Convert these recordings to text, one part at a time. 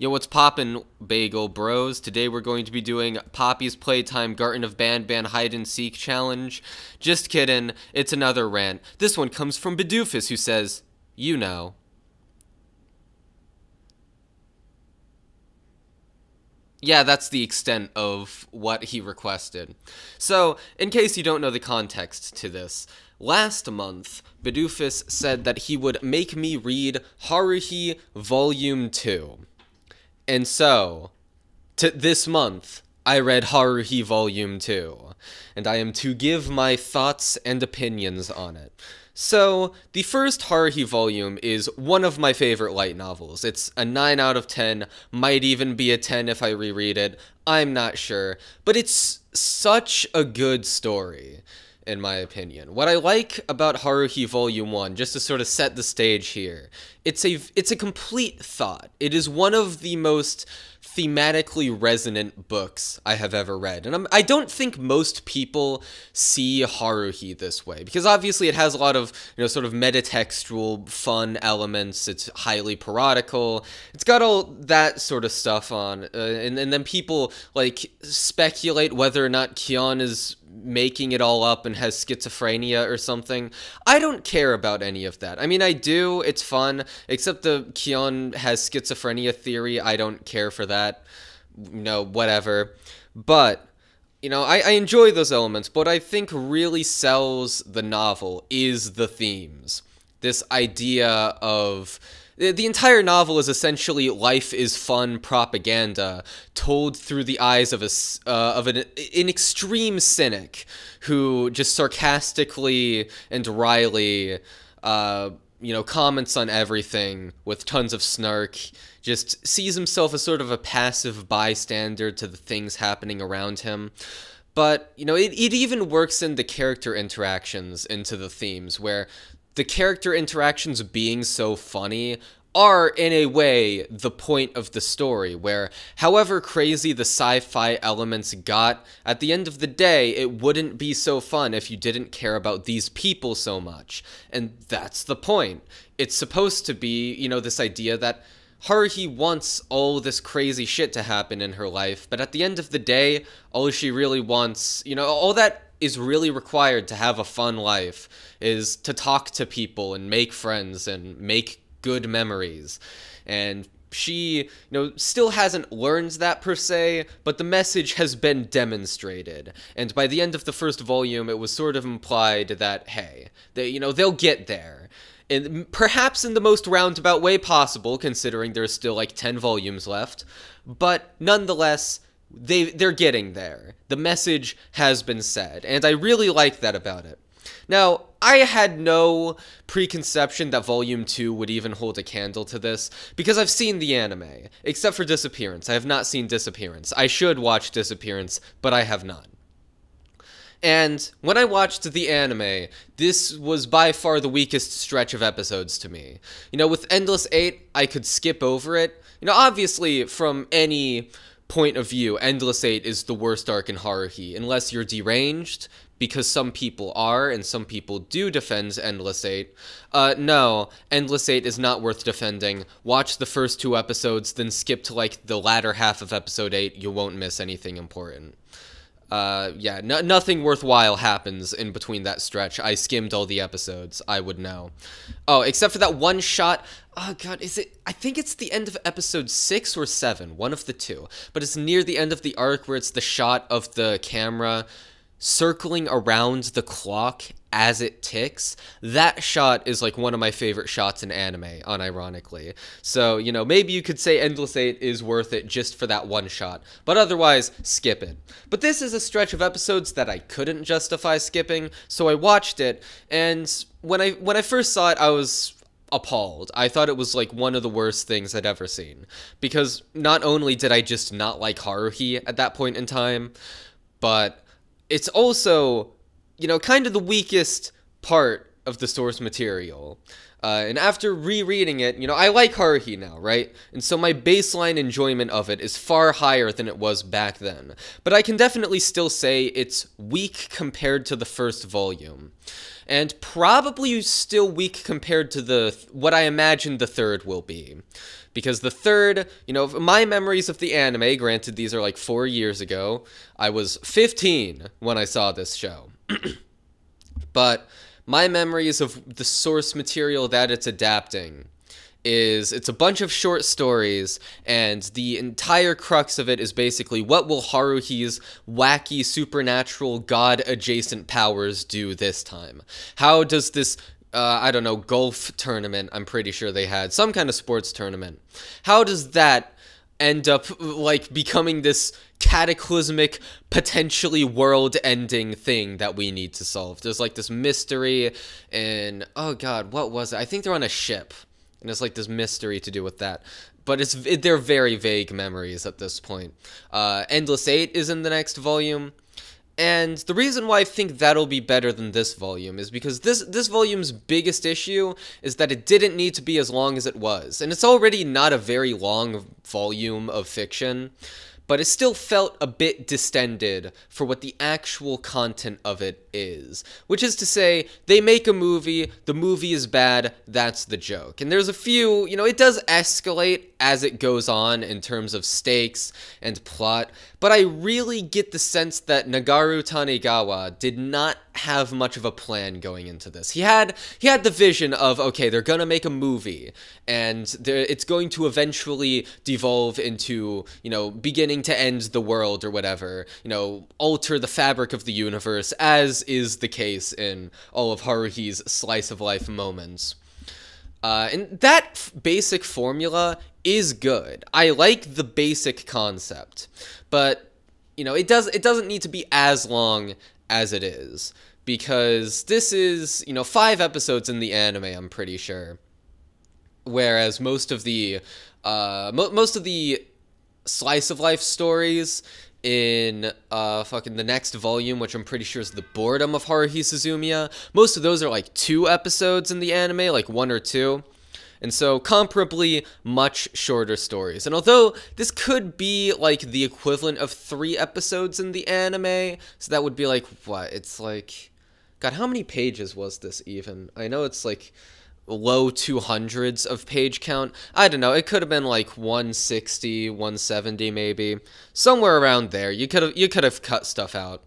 Yo, what's poppin', Bagel Bros? Today we're going to be doing Poppy's Playtime Garten of Ban Hide and Seek Challenge. Just kidding, it's another rant. This one comes from Bedoofus, who says, you know. Yeah, that's the extent of what he requested. So, in case you don't know the context to this, last month, Bedoofus said that he would make me read Haruhi Volume 2. And so, this month, I read Haruhi Volume 2, and I am to give my thoughts and opinions on it. So, the first Haruhi volume is one of my favorite light novels. It's a 9 out of 10, might even be a 10 if I reread it, I'm not sure, but it's such a good story, in my opinion. What I like about Haruhi Volume 1, just to sort of set the stage here, it's a complete thought. It is one of the most thematically resonant books I have ever read. And I don't think most people see Haruhi this way, because obviously it has a lot of, sort of metatextual fun elements. It's highly parodical. It's got all that sort of stuff on. And then people, speculate whether or not Keon is making it all up and has schizophrenia or something. I don't care about any of that. I mean, I do. It's fun. Except the Keon has schizophrenia theory. I don't care for that. Whatever. But, I enjoy those elements. But what I think really sells the novel is the themes. This idea of... The entire novel is essentially life is fun propaganda told through the eyes of an extreme cynic who just sarcastically and wryly, comments on everything with tons of snark, just sees himself as sort of a passive bystander to the things happening around him. But, it even works in the character interactions into the themes, where the character interactions being so funny are, in a way, the point of the story, where however crazy the sci-fi elements got, at the end of the day, it wouldn't be so fun if you didn't care about these people so much. And that's the point. It's supposed to be, this idea that Haruhi wants all this crazy shit to happen in her life, but at the end of the day, all she really wants, all that is really required to have a fun life is to talk to people and make friends and make good memories. And she, still hasn't learned that per se, but the message has been demonstrated. And by the end of the first volume, it was sort of implied that, hey, they'll get there. And perhaps in the most roundabout way possible, considering there's still 10 volumes left. But nonetheless, they're getting there. The message has been said, and I really like that about it. Now, I had no preconception that Volume 2 would even hold a candle to this, because I've seen the anime, except for Disappearance. I have not seen Disappearance. I should watch Disappearance, but I have not. And when I watched the anime, this was by far the weakest stretch of episodes to me. With Endless 8, I could skip over it. Obviously, from any point of view, Endless 8 is the worst arc in Haruhi, unless you're deranged, because some people are, and some people do defend Endless 8. No, Endless 8 is not worth defending. Watch the first 2 episodes, then skip to, the latter half of episode 8, you won't miss anything important. Yeah, nothing worthwhile happens in between that stretch. I skimmed all the episodes, I would know. Oh, except for that one shot. Oh god, I think it's the end of episode 6 or 7, one of the two. But it's near the end of the arc where it's the shot of the camera circling around the clock as it ticks. That shot is one of my favorite shots in anime, unironically. So, maybe you could say Endless 8 is worth it just for that one shot, but otherwise, skip it. But this is a stretch of episodes that I couldn't justify skipping, so I watched it, and when I first saw it, I was appalled. I thought it was one of the worst things I'd ever seen, because not only did I just not like Haruhi at that point in time, but it's also, kind of the weakest part of the source material. And after rereading it, you know, I like Haruhi now, right? And so my baseline enjoyment of it is far higher than it was back then. But I can definitely still say it's weak compared to the first volume. And probably still weak compared to what I imagine the third will be. Because the third, you know, my memories of the anime, granted these are like 4 years ago, I was 15 when I saw this show. But my memories of the source material that it's adapting is it's a bunch of short stories, and the entire crux of it is basically what will Haruhi's wacky supernatural god-adjacent powers do this time? How does this, I don't know, golf tournament, I'm pretty sure they had, some kind of sports tournament, how does that end up, like, becoming this cataclysmic, potentially world-ending thing that we need to solve? There's, like, this mystery, and, oh god, what was it? I think they're on a ship. And it's like this mystery to do with that. But they're very vague memories at this point. Endless 8 is in the next volume. And the reason why I think that'll be better than this volume is because this volume's biggest issue is that it didn't need to be as long as it was. And it's already not a very long volume of fiction, but it still felt a bit distended for what the actual content of it is. Which is to say, they make a movie, the movie is bad, that's the joke. And there's a few, you know, it does escalate as it goes on in terms of stakes and plot, but I really get the sense that Nagaru Tanegawa did not have much of a plan going into this. He had the vision of, okay, they're gonna make a movie, and it's going to eventually devolve into, you know, beginning to end the world or whatever, you know, alter the fabric of the universe, as is the case in all of Haruhi's slice of life moments. And that basic formula is good. I like the basic concept, but, you know, it doesn't need to be as long as it is, because this is, you know, 5 episodes in the anime, I'm pretty sure, whereas most of the slice of life stories in fucking the next volume, which I'm pretty sure is the Boredom of Haruhi Suzumiya, most of those are like 2 episodes in the anime, like 1 or 2. And so, comparably much shorter stories. And although this could be, like, the equivalent of 3 episodes in the anime, so that would be, like, what? It's, like... God, how many pages was this, even? I know it's, like, low 200s of page count. I don't know, it could have been, like, 160, 170, maybe. Somewhere around there. You could have cut stuff out.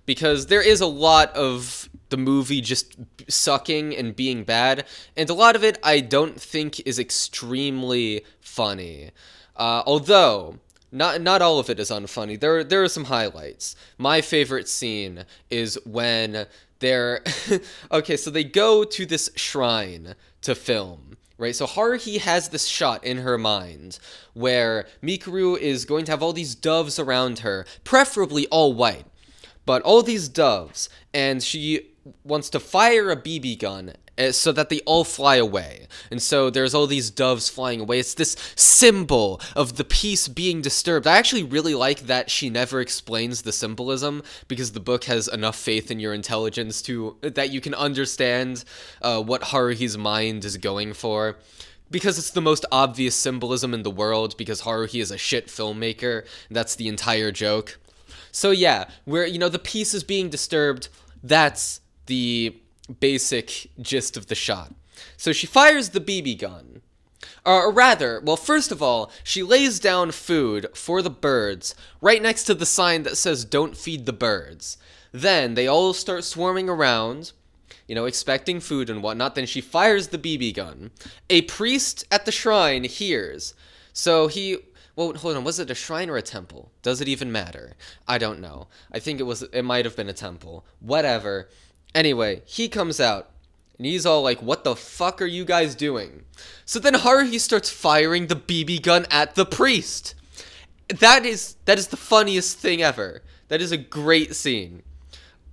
Because there is a lot of the movie just sucking and being bad, and a lot of it I don't think is extremely funny. Although, not all of it is unfunny. There are some highlights. My favorite scene is when they're... okay, so they go to this shrine to film. Right, so Haruhi has this shot in her mind where Mikuru is going to have all these doves around her, preferably all white. But all these doves, and she wants to fire a BB gun so that they all fly away. And so there's all these doves flying away. It's this symbol of the peace being disturbed. I actually really like that she never explains the symbolism, because the book has enough faith in your intelligence that you can understand what Haruhi's mind is going for. Because it's the most obvious symbolism in the world, because Haruhi is a shit filmmaker. That's the entire joke. So yeah, where, you know, the peace is being disturbed, that's the basic gist of the shot. So she fires the BB gun. Or rather, well, first of all, she lays down food for the birds right next to the sign that says, "Don't feed the birds." Then they all start swarming around, you know, expecting food and whatnot. Then she fires the BB gun. A priest at the shrine hears. So he... Well, hold on, was it a shrine or a temple? Does it even matter? I don't know. I think it might have been a temple. Whatever. Anyway, he comes out, and he's all like, "What the fuck are you guys doing?" So then Haruhi starts firing the BB gun at the priest. That is the funniest thing ever. That is a great scene.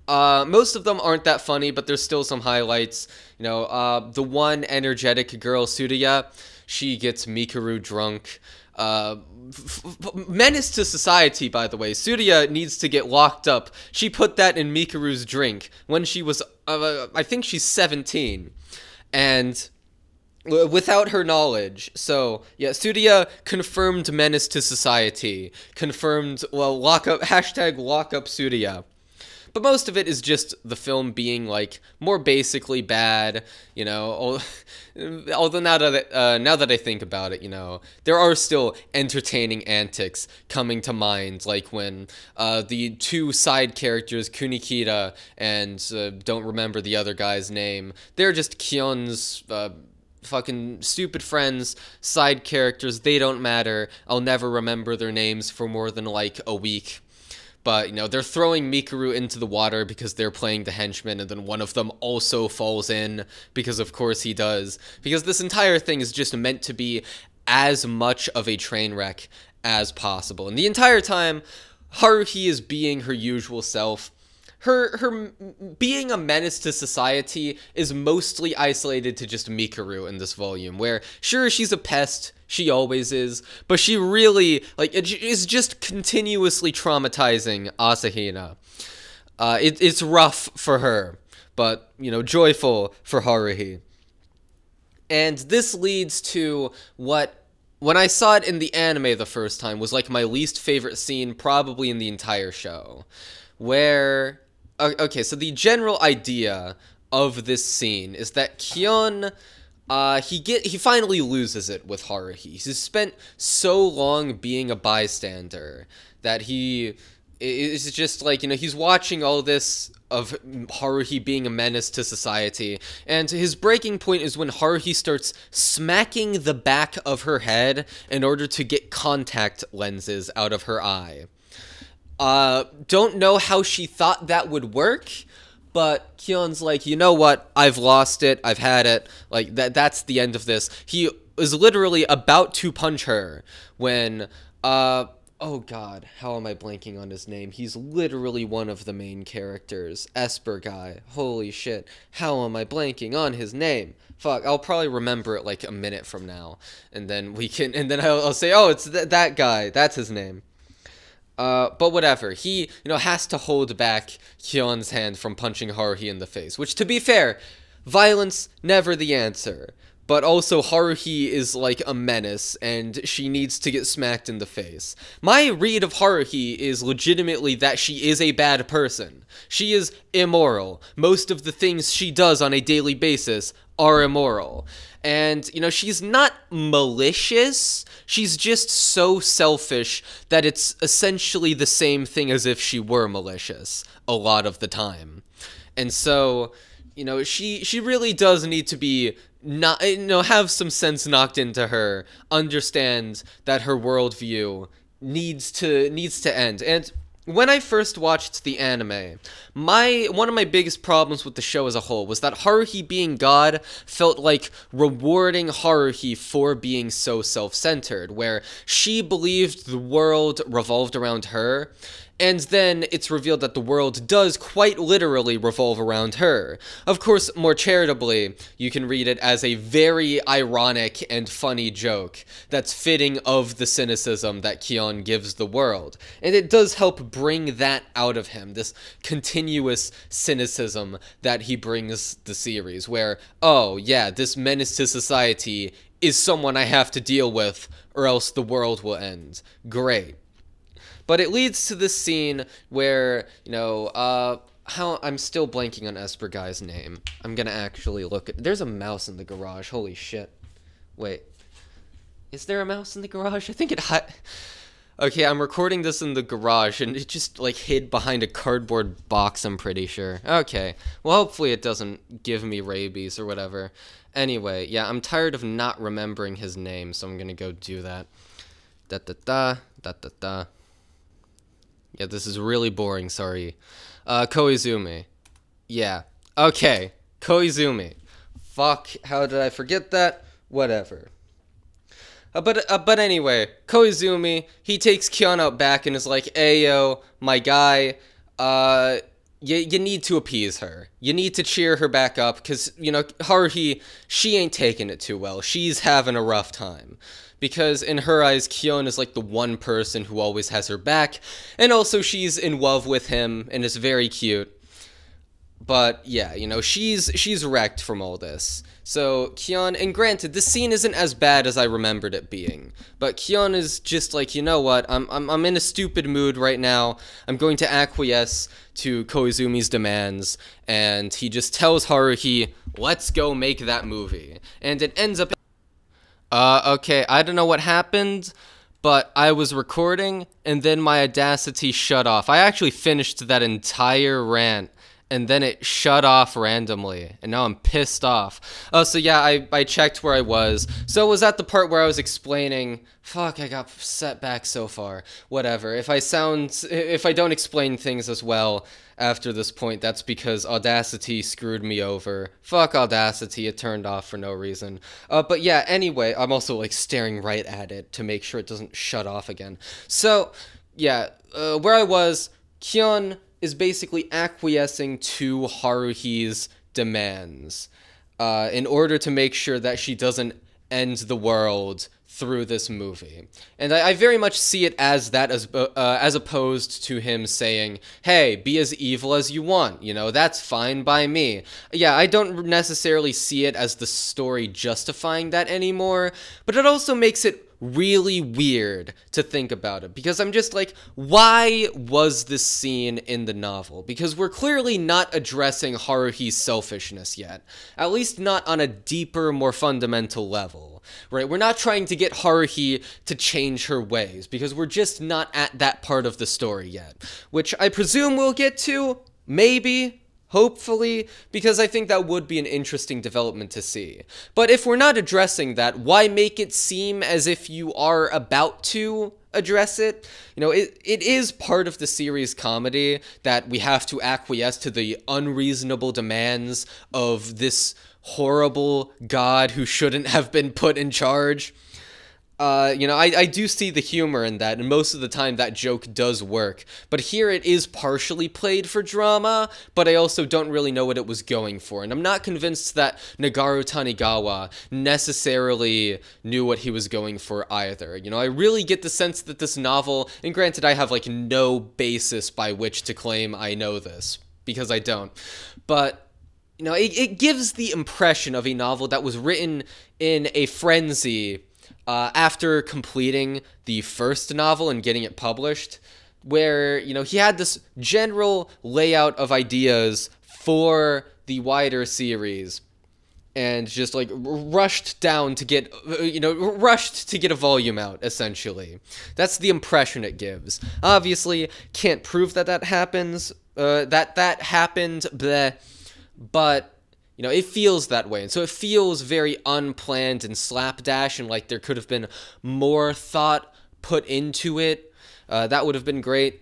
Most of them aren't that funny, but there's still some highlights. You know, the one energetic girl, Surya, she gets Mikuru drunk. Menace to society, by the way. Surya needs to get locked up. She put that in Mikuru's drink when she was, I think she's 17. And without her knowledge. So yeah, Surya confirmed menace to society, confirmed, well, lock up Surya. But most of it is just the film being like more basically bad, you know. Although now that I think about it, you know, there are still entertaining antics coming to mind, like when the two side characters, Kunikita and don't remember the other guy's name, they're just Keon's fucking stupid friends, side characters. They don't matter. I'll never remember their names for more than like a week. But, you know, they're throwing Mikuru into the water because they're playing the henchman, and then one of them also falls in, because of course he does. Because this entire thing is just meant to be as much of a train wreck as possible. And the entire time, Haruhi is being her usual self. Her being a menace to society is mostly isolated to just Mikuru in this volume, where, sure, she's a pest, she always is, but she really, like, it is just continuously traumatizing Asahina. It's rough for her, but, you know, joyful for Haruhi. And this leads to what, when I saw it in the anime the first time, was like my least favorite scene probably in the entire show, where... Okay, so the general idea of this scene is that Keon, he finally loses it with Haruhi. He's spent so long being a bystander that he is just like, you know, he's watching all this of Haruhi being a menace to society, and his breaking point is when Haruhi starts smacking the back of her head in order to get contact lenses out of her eye. Don't know how she thought that would work, but Keon's like, you know what, I've lost it, I've had it, like, that's the end of this. He is literally about to punch her when, oh god, how am I blanking on his name? He's literally one of the main characters, Esper guy, holy shit, how am I blanking on his name? Fuck, I'll probably remember it like a minute from now, and then I'll say, oh, it's that guy, that's his name. But whatever, he, you know, has to hold back Keon's hand from punching Haruhi in the face, which, to be fair, violence, never the answer. But also, Haruhi is like a menace, and she needs to get smacked in the face. My read of Haruhi is legitimately that she is a bad person. She is immoral. Most of the things she does on a daily basis are immoral. And, you know, she's not malicious, she's just so selfish that it's essentially the same thing as if she were malicious a lot of the time. And so, you know, she really does need to be, not, you know, have some sense knocked into her, understand that her worldview needs to end. And when I first watched the anime, one of my biggest problems with the show as a whole was that Haruhi being God felt like rewarding Haruhi for being so self-centered, where she believed the world revolved around her, and then it's revealed that the world does quite literally revolve around her. Of course, more charitably, you can read it as a very ironic and funny joke that's fitting of the cynicism that Keon gives the world. And it does help bring that out of him, this continuous cynicism that he brings the series, where, oh yeah, this menace to society is someone I have to deal with, or else the world will end. Great. But it leads to this scene where, you know, I'm still blanking on Esper guy's name. I'm gonna actually look at, there's a mouse in the garage, holy shit. Wait, is there a mouse in the garage? I think it okay, I'm recording this in the garage, and it just, like, hid behind a cardboard box, I'm pretty sure. Okay, well, hopefully it doesn't give me rabies or whatever. Anyway, yeah, I'm tired of not remembering his name, so I'm gonna go do that. Da-da-da, da-da-da. Yeah, this is really boring, sorry. Koizumi. Yeah. Okay, Koizumi. Fuck, how did I forget that? Whatever. But anyway, Koizumi, he takes Keon out back and is like, Ayo, my guy, you need to appease her. You need to cheer her back up, because, you know, Haruhi, she ain't taking it too well. She's having a rough time. Because in her eyes, Keon is like the one person who always has her back, and also she's in love with him, and is very cute. But yeah, you know, she's wrecked from all this. So Keon, and granted, this scene isn't as bad as I remembered it being, but Keon is just like, you know what, I'm in a stupid mood right now. I'm going to acquiesce to Koizumi's demands, and he just tells Haruhi, let's go make that movie. And it ends up, okay, I don't know what happened, but I was recording, and then my Audacity shut off. I actually finished that entire rant, and then it shut off randomly, and now I'm pissed off. Oh, so yeah, I checked where I was. So it was at the part where I was explaining, fuck, I got set back so far. Whatever, if I don't explain things as well after this point, that's because Audacity screwed me over. Fuck Audacity, it turned off for no reason. But yeah, anyway, I'm also like staring right at it to make sure it doesn't shut off again. So, yeah, where I was, Keon is basically acquiescing to Haruhi's demands in order to make sure that she doesn't end the world through this movie. And I very much see it as that, as opposed to him saying, hey, be as evil as you want, you know, that's fine by me. Yeah, I don't necessarily see it as the story justifying that anymore, but it also makes it really weird to think about it, because I'm just like, why was this scene in the novel? Because we're clearly not addressing Haruhi's selfishness yet, at least not on a deeper, more fundamental level, right? We're not trying to get Haruhi to change her ways, because we're just not at that part of the story yet, which I presume we'll get to, maybe, hopefully, because I think that would be an interesting development to see. But if we're not addressing that, why make it seem as if you are about to address it? You know, it is part of the series comedy that we have to acquiesce to the unreasonable demands of this horrible god who shouldn't have been put in charge. You know, I do see the humor in that, and most of the time that joke does work. But here it is partially played for drama, but I also don't really know what it was going for. And I'm not convinced that Nagaru Tanigawa necessarily knew what he was going for either. You know, I really get the sense that this novel, and granted I have like no basis by which to claim I know this, because I don't, but you know, it gives the impression of a novel that was written in a frenzy after completing the first novel and getting it published, where, you know, he had this general layout of ideas for the wider series and just like rushed down to get, rushed to get a volume out, essentially. That's the impression it gives. Obviously, can't prove that that happens, that happened, bleh, but you know, it feels that way, and so it feels very unplanned and slapdash, and like there could have been more thought put into it. That would have been great,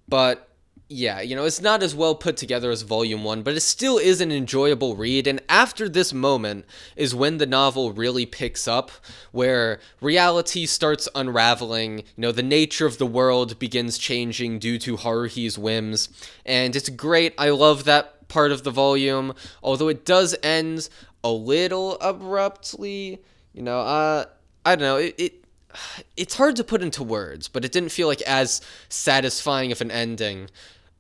but yeah, you know, it's not as well put together as Volume 1, but it still is an enjoyable read, and after this moment is when the novel really picks up, where reality starts unraveling, you know, the nature of the world begins changing due to Haruhi's whims, and it's great. I love that part of the volume, although it does end a little abruptly. You know, I don't know, it's hard to put into words, but it didn't feel like as satisfying of an ending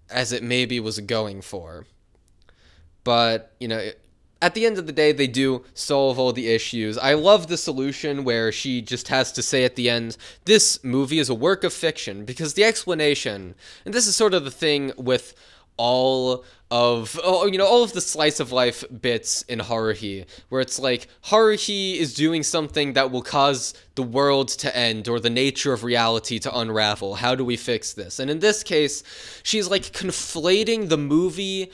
as it maybe was going for. But, you know, at the end of the day, they do solve all the issues. I love the solution where she just has to say at the end, this movie is a work of fiction, because the explanation, and this is sort of the thing with all of the slice of life bits in Haruhi, where it's like Haruhi is doing something that will cause the world to end or the nature of reality to unravel. How do we fix this? And in this case, she's like conflating the movie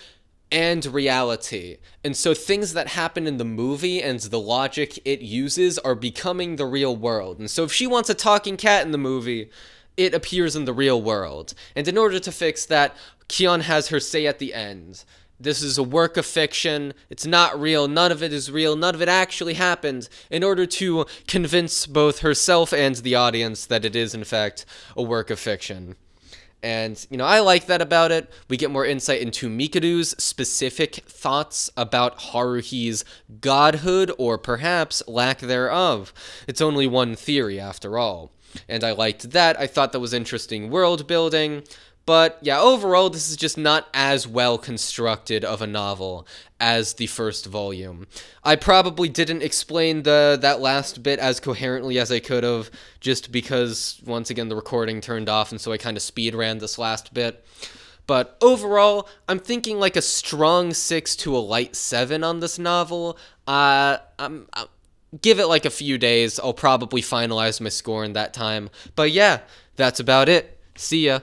and reality. And so things that happen in the movie and the logic it uses are becoming the real world. And so if she wants a talking cat in the movie, it appears in the real world. And in order to fix that, Keon has her say at the end, this is a work of fiction, it's not real, none of it is real, none of it actually happened, in order to convince both herself and the audience that it is, in fact, a work of fiction. And, you know, I like that about it. We get more insight into Mikaru's specific thoughts about Haruhi's godhood, or perhaps lack thereof. It's only one theory, after all. And I liked that. I thought that was interesting world building. But yeah, overall, this is just not as well constructed of a novel as the first volume. I probably didn't explain that last bit as coherently as I could have, just because, once again, the recording turned off, and so I kind of speed ran this last bit. But overall, I'm thinking like a strong 6 to a light 7 on this novel. Give it like a few days. I'll probably finalize my score in that time. But yeah, that's about it. See ya.